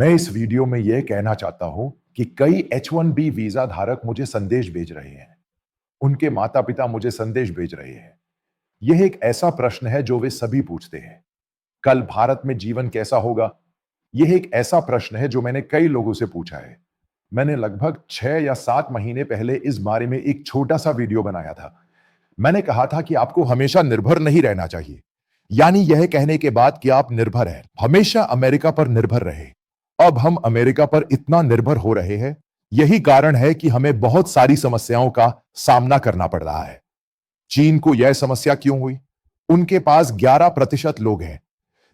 मैं इस वीडियो में यह कहना चाहता हूं कि कई H1B वीजा धारक मुझे संदेश भेज रहे हैं। उनके माता-पिता मुझे संदेश भेज रहे हैं। यह एक ऐसा प्रश्न है जो वे सभी पूछते हैं। कल भारत में जीवन कैसा होगा? यह एक ऐसा प्रश्न है जो मैंने कई लोगों से पूछा है। मैंने लगभग 6 या 7 महीने पहले इस बारे में एक छोटा-सा वीडियो बनाया था। मैंने कहा था कि आपको हमेशा निर्भर नहीं रहना चाहिए। यानी यह कहने के बाद कि आप निर्भर हैं, हमेशा अमेरिका पर निर्भर रहे। अब हम अमेरिका पर इतना निर्भर हो रहे हैं, यही कारण है कि हमें बहुत सारी समस्याओं का सामना करना पड़ रहा है। चीन को यह समस्या क्यों हुई? उनके पास 11% लोग हैं।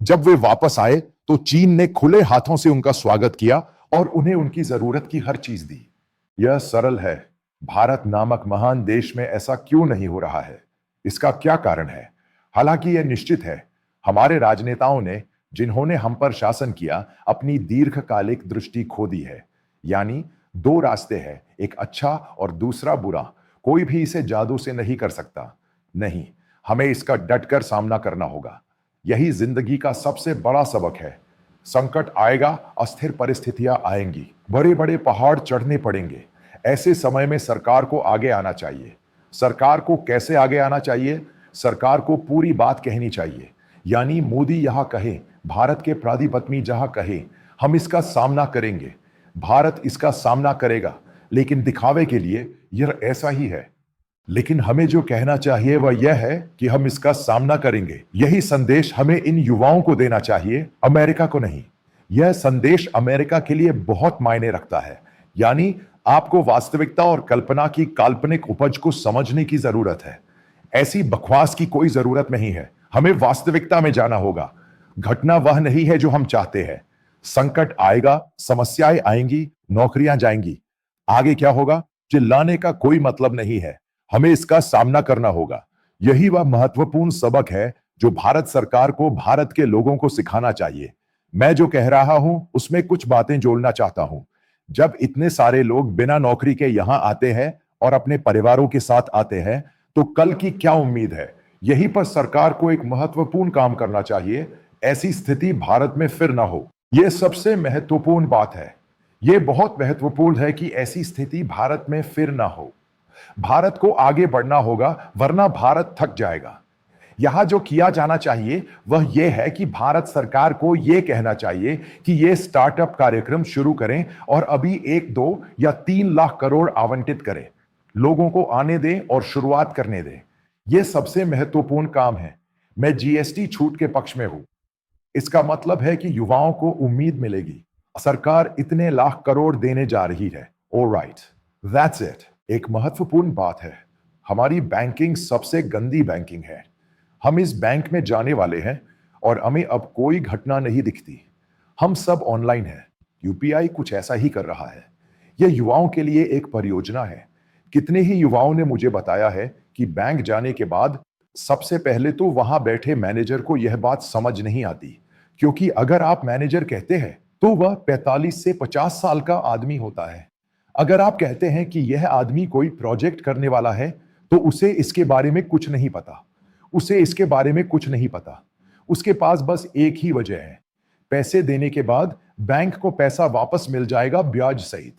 जब वे वापस आए तो चीन ने खुले हाथों से उनका स्वागत किया और उन्हें उनकी जरूरत की हर चीज दी। यह सरल है। भारत नामक महान देश में ऐसा क्यों नहीं हो रहा है? इसका क्या कारण है? हालांकि यह निश्चित है, हमारे राजनेताओं ने, जिन्होंने हम पर शासन किया, अपनी दीर्घकालिक दृष्टि खो दी है। यानी 2 रास्ते हैं, एक अच्छा और दूसरा बुरा। कोई भी इसे जादू से नहीं कर सकता। नहीं, हमें इसका डटकर सामना करना होगा। यही जिंदगी का सबसे बड़ा सबक है। संकट आएगा, अस्थिर परिस्थितियां आएंगी, बड़े बड़े पहाड़ चढ़ने पड़ेंगे। ऐसे समय में सरकार को आगे आना चाहिए। सरकार को कैसे आगे आना चाहिए? सरकार को पूरी बात कहनी चाहिए। यानी मोदी यहां कहे, भारत के प्रधानमंत्री जहां कहे, हम इसका सामना करेंगे, भारत इसका सामना करेगा, लेकिन दिखावे के लिए यह ऐसा ही है। लेकिन हमें जो कहना चाहिए वह यह है कि हम इसका सामना करेंगे। यही संदेश हमें इन युवाओं को देना चाहिए, अमेरिका को नहीं। यह संदेश अमेरिका के लिए बहुत मायने रखता है। यानी आपको वास्तविकता और कल्पना की काल्पनिक उपज को समझने की जरूरत है। ऐसी बकवास की कोई जरूरत नहीं है। हमें वास्तविकता में जाना होगा। घटना वह नहीं है जो हम चाहते हैं। संकट आएगा, समस्याएं आएंगी, नौकरियां जाएंगी। आगे क्या होगा? चिल्लाने का कोई मतलब नहीं है। हमें इसका सामना करना होगा। यही वह महत्वपूर्ण सबक है जो भारत सरकार को भारत के लोगों को सिखाना चाहिए। मैं जो कह रहा हूं उसमें कुछ बातें जोड़ना चाहता हूं। जब इतने सारे लोग बिना नौकरी के यहां आते हैं और अपने परिवारों के साथ आते हैं, तो कल की क्या उम्मीद है? यही पर सरकार को एक महत्वपूर्ण काम करना चाहिए। ऐसी स्थिति भारत में फिर ना हो। यह सबसे महत्वपूर्ण बात है। यह बहुत महत्वपूर्ण है कि ऐसी स्थिति भारत में फिर ना हो। भारत को आगे बढ़ना होगा, वरना भारत थक जाएगा। यहां जो किया जाना चाहिए वह यह है कि भारत सरकार को यह कहना चाहिए कि यह स्टार्टअप कार्यक्रम शुरू करें और अभी 1, 2 या 3 लाख करोड़ आवंटित करें। लोगों को आने दें और शुरुआत करने दें। यह सबसे महत्वपूर्ण काम है। मैं जीएसटी छूट के पक्ष में हूं। इसका मतलब है कि युवाओं को उम्मीद मिलेगी। सरकार इतने लाख करोड़ देने जा रही है। Alright, that's it. एक महत्वपूर्ण बात है, हमारी बैंकिंग सबसे गंदी बैंकिंग है। हम इस बैंक में जाने वाले हैं और हमें अब कोई घटना नहीं दिखती। हम सब ऑनलाइन हैं। यूपीआई कुछ ऐसा ही कर रहा है। यह युवाओं के लिए एक परियोजना है। कितने ही युवाओं ने मुझे बताया है कि बैंक जाने के बाद सबसे पहले तो वहां बैठे मैनेजर को यह बात समझ नहीं आती, क्योंकि अगर आप मैनेजर कहते हैं तो वह 45 से 50 साल का आदमी होता है। अगर आप कहते हैं कि यह आदमी कोई प्रोजेक्ट करने वाला है, तो उसे इसके बारे में कुछ नहीं पता। उसे इसके बारे में कुछ नहीं पता। उसके पास बस एक ही वजह है, पैसे देने के बाद बैंक को पैसा वापस मिल जाएगा ब्याज सहित।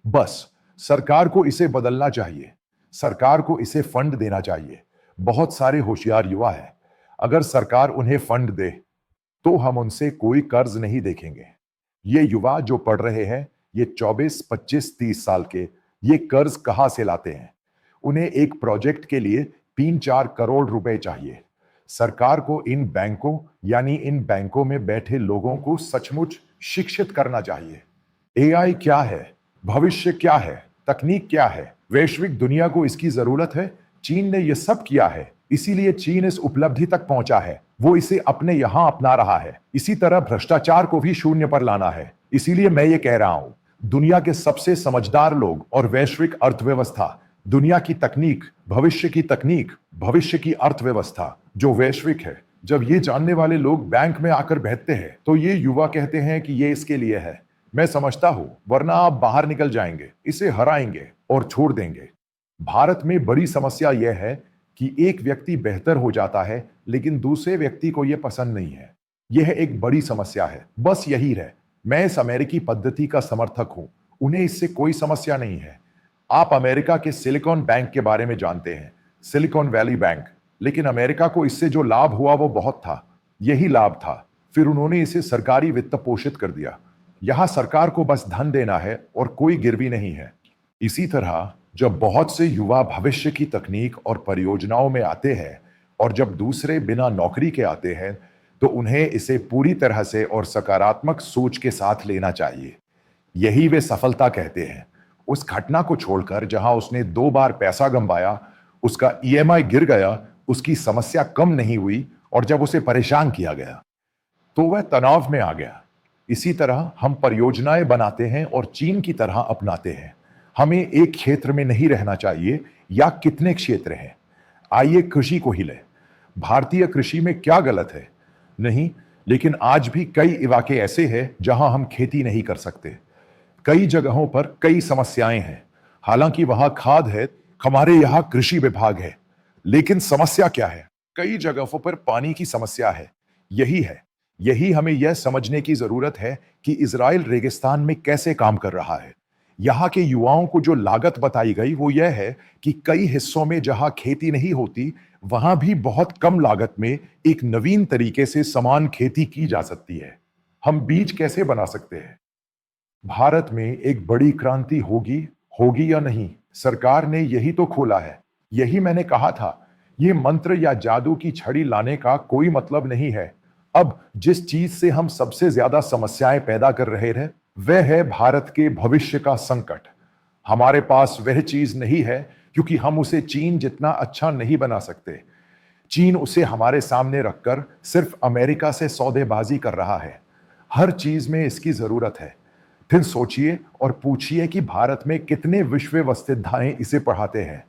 बस सरकार को इसे बदलना चाहिए। सरकार को इसे फंड देना चाहिए। बहुत सारे होशियार युवा हैं। अगर सरकार उन्हें फंड दे तो हम उनसे कोई कर्ज नहीं देखेंगे। ये युवा जो पढ़ रहे हैं, ये 24, 25, 30 साल के, ये कर्ज कहां से लाते हैं? उन्हें एक प्रोजेक्ट के लिए 3-4 करोड़ रुपए चाहिए। सरकार को इन बैंकों, यानी इन बैंकों में बैठे लोगों को सचमुच शिक्षित करना चाहिए। एआई क्या है? भविष्य क्या है? तकनीक क्या है? वैश्विक दुनिया को इसकी जरूरत है। चीन ने यह सब किया है, इसीलिए चीन इस उपलब्धि तक पहुंचा है। वो इसे अपने यहां अपना रहा है। इसी तरह भ्रष्टाचार को भी शून्य पर लाना है। इसीलिए मैं ये कह रहा हूं, दुनिया के सबसे समझदार लोग और वैश्विक अर्थव्यवस्था, दुनिया की तकनीक, भविष्य की अर्थव्यवस्था जो वैश्विक है, जब ये जानने वाले लोग बैंक में आकर बैठते हैं तो ये युवा कहते हैं कि ये इसके लिए है। मैं समझता हूं, वरना आप बाहर निकल जाएंगे, इसे हराएंगे और छोड़ देंगे। भारत में बड़ी समस्या यह है कि एक व्यक्ति बेहतर हो जाता है, लेकिन दूसरे व्यक्ति को यह पसंद नहीं है। यह एक बड़ी समस्या है। बस यही है। मैं इस अमेरिकी पद्धति का समर्थक हूं। उन्हें इससे कोई समस्या नहीं है। आप अमेरिका के सिलिकॉन बैंक के बारे में जानते हैं, सिलिकॉन वैली बैंक। लेकिन अमेरिका को इससे जो लाभ हुआ वो बहुत था। यही लाभ था। फिर उन्होंने इसे सरकारी वित्त पोषित कर दिया। यहां सरकार को बस धन देना है और कोई गिरवी नहीं है। इसी तरह जब बहुत से युवा भविष्य की तकनीक और परियोजनाओं में आते हैं और जब दूसरे बिना नौकरी के आते हैं, तो उन्हें इसे पूरी तरह से और सकारात्मक सोच के साथ लेना चाहिए। यही वे सफलता कहते हैं। उस घटना को छोड़कर जहां उसने 2 बार पैसा गंवाया, उसका ईएमआई गिर गया, उसकी समस्या कम नहीं हुई और जब उसे परेशान किया गया तो वह तनाव में आ गया। इसी तरह हम परियोजनाएं बनाते हैं और चीन की तरह अपनाते हैं। हमें एक क्षेत्र में नहीं रहना चाहिए या कितने क्षेत्र हैं। आइए कृषि को ही लें। भारतीय कृषि में क्या गलत है? नहीं, लेकिन आज भी कई इलाके ऐसे हैं जहां हम खेती नहीं कर सकते। कई जगहों पर कई समस्याएं हैं। हालांकि वहां खाद है, हमारे यहां कृषि विभाग है। लेकिन समस्या क्या है? कई जगहों पर पानी की समस्या है। यही हमें यह समझने की जरूरत है कि इजराइल रेगिस्तान में कैसे काम कर रहा है। यहाँ के युवाओं को जो लागत बताई गई वो यह है कि कई हिस्सों में जहां खेती नहीं होती, वहां भी बहुत कम लागत में एक नवीन तरीके से समान खेती की जा सकती है। हम बीज कैसे बना सकते हैं? भारत में एक बड़ी क्रांति होगी होगी या नहीं, सरकार ने यही तो खोला है। यही मैंने कहा था, ये मंत्र या जादू की छड़ी लाने का कोई मतलब नहीं है। अब जिस चीज से हम सबसे ज्यादा समस्याएं पैदा कर रहे थे, वह है भारत के भविष्य का संकट। हमारे पास वह चीज नहीं है क्योंकि हम उसे चीन जितना अच्छा नहीं बना सकते। चीन उसे हमारे सामने रखकर सिर्फ अमेरिका से सौदेबाजी कर रहा है। हर चीज में इसकी जरूरत है। फिर सोचिए और पूछिए कि भारत में कितने विश्वविद्यालय इसे पढ़ाते हैं।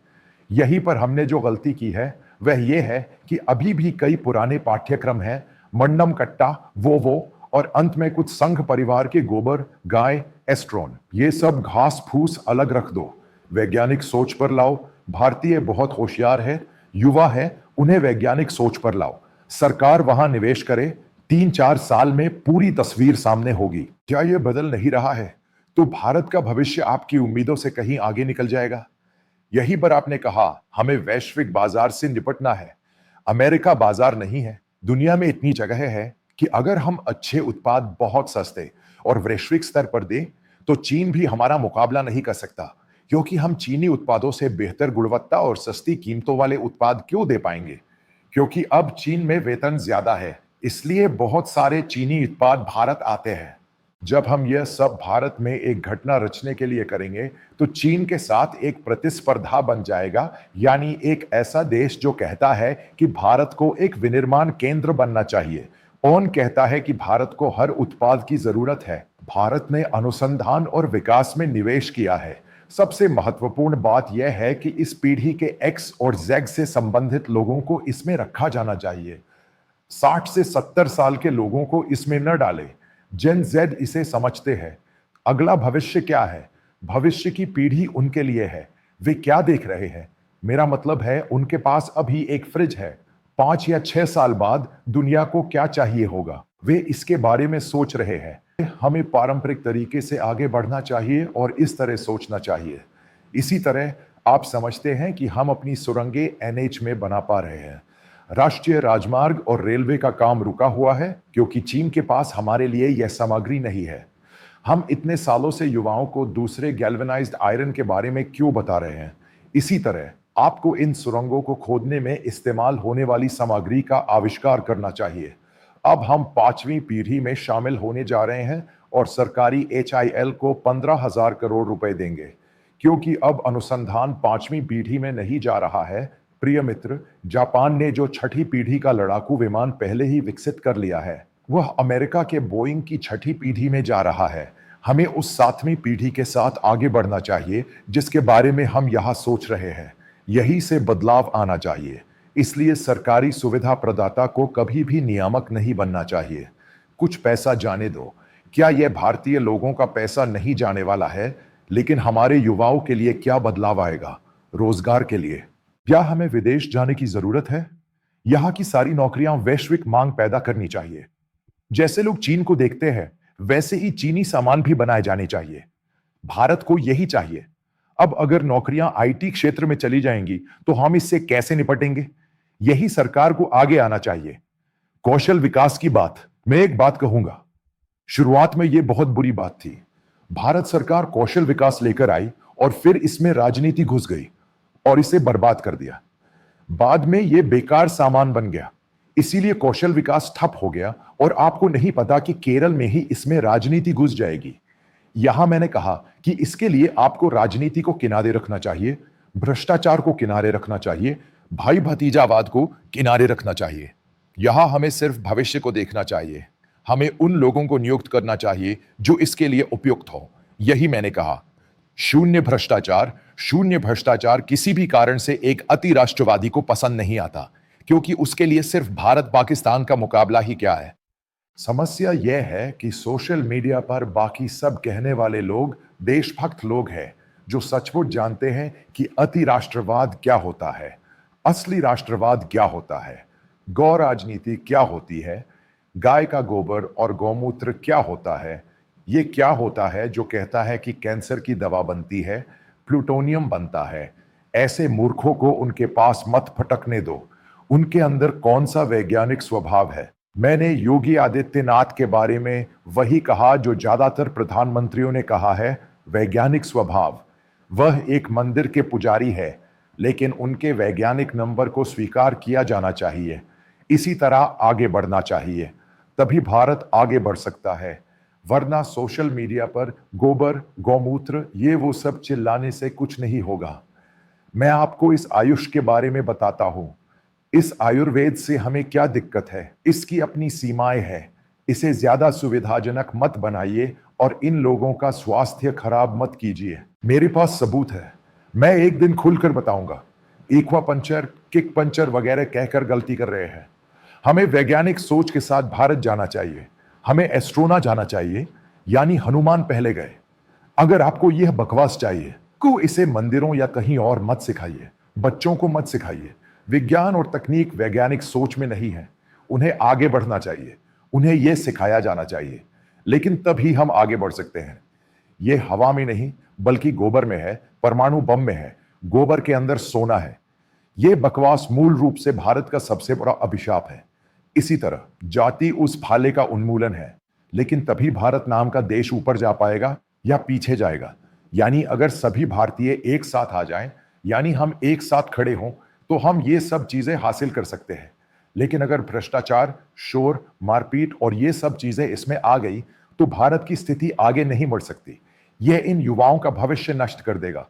यहीं पर हमने जो गलती की है वह यह है कि अभी भी कई पुराने पाठ्यक्रम हैं, मंडम कट्टा, वो और अंत में कुछ संघ परिवार के गोबर, गाय, एस्ट्रॉन। ये सब घास फूस अलग रख दो, वैज्ञानिक सोच पर लाओ। भारतीय बहुत होशियार है, युवा है, उन्हें वैज्ञानिक सोच पर लाओ। सरकार वहां निवेश करे, 3-4 साल में पूरी तस्वीर सामने होगी। क्या यह बदल नहीं रहा है तो भारत का भविष्य आपकी उम्मीदों से कहीं आगे निकल जाएगा। यही पर आपने कहा हमें वैश्विक बाजार से निपटना है। अमेरिका बाजार नहीं है। दुनिया में इतनी जगह है कि अगर हम अच्छे उत्पाद बहुत सस्ते और वैश्विक स्तर पर दें तो चीन भी हमारा मुकाबला नहीं कर सकता, क्योंकि हम चीनी उत्पादों से बेहतर गुणवत्ता और सस्ती कीमतों वाले उत्पाद क्यों दे पाएंगे? क्योंकि अब चीन में वेतन ज्यादा है, इसलिए बहुत सारे चीनी उत्पाद भारत आते हैं। जब हम यह सब भारत में एक घटना रचने के लिए करेंगे तो चीन के साथ एक प्रतिस्पर्धा बन जाएगा, यानी एक ऐसा देश जो कहता है कि भारत को एक विनिर्माण केंद्र बनना चाहिए। कौन कहता है कि भारत को हर उत्पाद की जरूरत है? भारत ने अनुसंधान और विकास में निवेश किया है। सबसे महत्वपूर्ण बात यह है कि इस पीढ़ी के एक्स और जेड से संबंधित लोगों को इसमें रखा जाना चाहिए। 60 से 70 साल के लोगों को इसमें न डालें। जेन जेड इसे समझते हैं। अगला भविष्य क्या है? भविष्य की पीढ़ी उनके लिए है। वे क्या देख रहे हैं? मेरा मतलब है उनके पास अभी एक फ्रिज है। 5 या 6 साल बाद दुनिया को क्या चाहिए होगा, वे इसके बारे में सोच रहे हैं। हमें पारंपरिक तरीके से आगे बढ़ना चाहिए और इस तरह सोचना चाहिए। इसी तरह आप समझते हैं कि हम अपनी सुरंगें एनएच में बना पा रहे हैं। राष्ट्रीय राजमार्ग और रेलवे का काम रुका हुआ है क्योंकि चीन के पास हमारे लिए यह सामग्री नहीं है। हम इतने सालों से युवाओं को दूसरे गैल्वेनाइज्ड आयरन के बारे में क्यों बता रहे हैं? इसी तरह आपको इन सुरंगों को खोदने में इस्तेमाल होने वाली सामग्री का आविष्कार करना चाहिए। अब हम 5वीं पीढ़ी में शामिल होने जा रहे हैं और सरकारी HIL को 15,000 करोड़ रुपए देंगे, क्योंकि अब अनुसंधान 5वीं पीढ़ी में नहीं जा रहा है। प्रिय मित्र, जापान ने जो 6ठी पीढ़ी का लड़ाकू विमान पहले ही विकसित कर लिया है, वह अमेरिका के बोइंग की 6ठी पीढ़ी में जा रहा है। हमें उस 7वीं पीढ़ी के साथ आगे बढ़ना चाहिए जिसके बारे में हम यहाँ सोच रहे हैं। यही से बदलाव आना चाहिए। इसलिए सरकारी सुविधा प्रदाता को कभी भी नियामक नहीं बनना चाहिए। कुछ पैसा जाने दो। क्या यह भारतीय लोगों का पैसा नहीं जाने वाला है, लेकिन हमारे युवाओं के लिए क्या बदलाव आएगा? रोजगार के लिए क्या हमें विदेश जाने की जरूरत है? यहाँ की सारी नौकरियां वैश्विक मांग पैदा करनी चाहिए। जैसे लोग चीन को देखते हैं, वैसे ही चीनी सामान भी बनाए जाने चाहिए। भारत को यही चाहिए। अब अगर नौकरियां आईटी क्षेत्र में चली जाएंगी तो हम इससे कैसे निपटेंगे? यही सरकार को आगे आना चाहिए। कौशल विकास की बात, मैं एक बात कहूंगा। शुरुआत में यह बहुत बुरी बात थी। भारत सरकार कौशल विकास लेकर आई और फिर इसमें राजनीति घुस गई और इसे बर्बाद कर दिया। बाद में यह बेकार सामान बन गया, इसीलिए कौशल विकास ठप हो गया और आपको नहीं पता कि केरल में ही इसमें राजनीति घुस जाएगी। यहां मैंने कहा कि इसके लिए आपको राजनीति को किनारे रखना चाहिए, भ्रष्टाचार को किनारे रखना चाहिए, भाई भतीजावाद को किनारे रखना चाहिए। यहां हमें सिर्फ भविष्य को देखना चाहिए। हमें उन लोगों को नियुक्त करना चाहिए जो इसके लिए उपयुक्त हो। यही मैंने कहा। शून्य भ्रष्टाचार किसी भी कारण से एक अति राष्ट्रवादी को पसंद नहीं आता, क्योंकि उसके लिए सिर्फ भारत पाकिस्तान का मुकाबला ही क्या है। समस्या यह है कि सोशल मीडिया पर बाकी सब कहने वाले लोग देशभक्त लोग हैं जो सचमुच जानते हैं कि अति राष्ट्रवाद क्या होता है, असली राष्ट्रवाद क्या होता है, गौ राजनीति क्या होती है, गाय का गोबर और गौमूत्र क्या होता है, ये क्या होता है जो कहता है कि कैंसर की दवा बनती है, प्लूटोनियम बनता है। ऐसे मूर्खों को उनके पास मत फटकने दो। उनके अंदर कौन सा वैज्ञानिक स्वभाव है? मैंने योगी आदित्यनाथ के बारे में वही कहा जो ज्यादातर प्रधानमंत्रियों ने कहा है, वैज्ञानिक स्वभाव। वह एक मंदिर के पुजारी है, लेकिन उनके वैज्ञानिक नंबर को स्वीकार किया जाना चाहिए। इसी तरह आगे बढ़ना चाहिए, तभी भारत आगे बढ़ सकता है। वरना सोशल मीडिया पर गोबर, गौमूत्र, ये वो सब चिल्लाने से कुछ नहीं होगा। मैं आपको इस आयुष के बारे में बताता हूं। इस आयुर्वेद से हमें क्या दिक्कत है? इसकी अपनी सीमाएं हैं। इसे ज्यादा सुविधाजनक मत बनाइए और इन लोगों का स्वास्थ्य खराब मत कीजिए। मेरे पास सबूत है, मैं एक दिन खुलकर बताऊंगा। एक्वा पंचर, किक पंचर वगैरह कहकर गलती कर रहे हैं। हमें वैज्ञानिक सोच के साथ भारत जाना चाहिए। हमें एस्ट्रोना जाना चाहिए, यानी हनुमान पहले गए। अगर आपको यह बकवास चाहिए को इसे मंदिरों या कहीं और मत सिखाइए, बच्चों को मत सिखाइए। विज्ञान और तकनीक वैज्ञानिक सोच में नहीं है। उन्हें आगे बढ़ना चाहिए, उन्हें यह सिखाया जाना चाहिए, लेकिन तभी हम आगे बढ़ सकते हैं। यह हवा में नहीं बल्कि गोबर में है, परमाणु बम में है, गोबर के अंदर सोना है। यह बकवास मूल रूप से भारत का सबसे बड़ा अभिशाप है। इसी तरह जाति उस भाले का उन्मूलन है, लेकिन तभी भारत नाम का देश ऊपर जा पाएगा या पीछे जाएगा। यानी अगर सभी भारतीय एक साथ आ जाएं, यानी हम एक साथ खड़े हों, तो हम ये सब चीजें हासिल कर सकते हैं। लेकिन अगर भ्रष्टाचार, शोर, मारपीट और ये सब चीजें इसमें आ गई तो भारत की स्थिति आगे नहीं बढ़ सकती। यह इन युवाओं का भविष्य नष्ट कर देगा।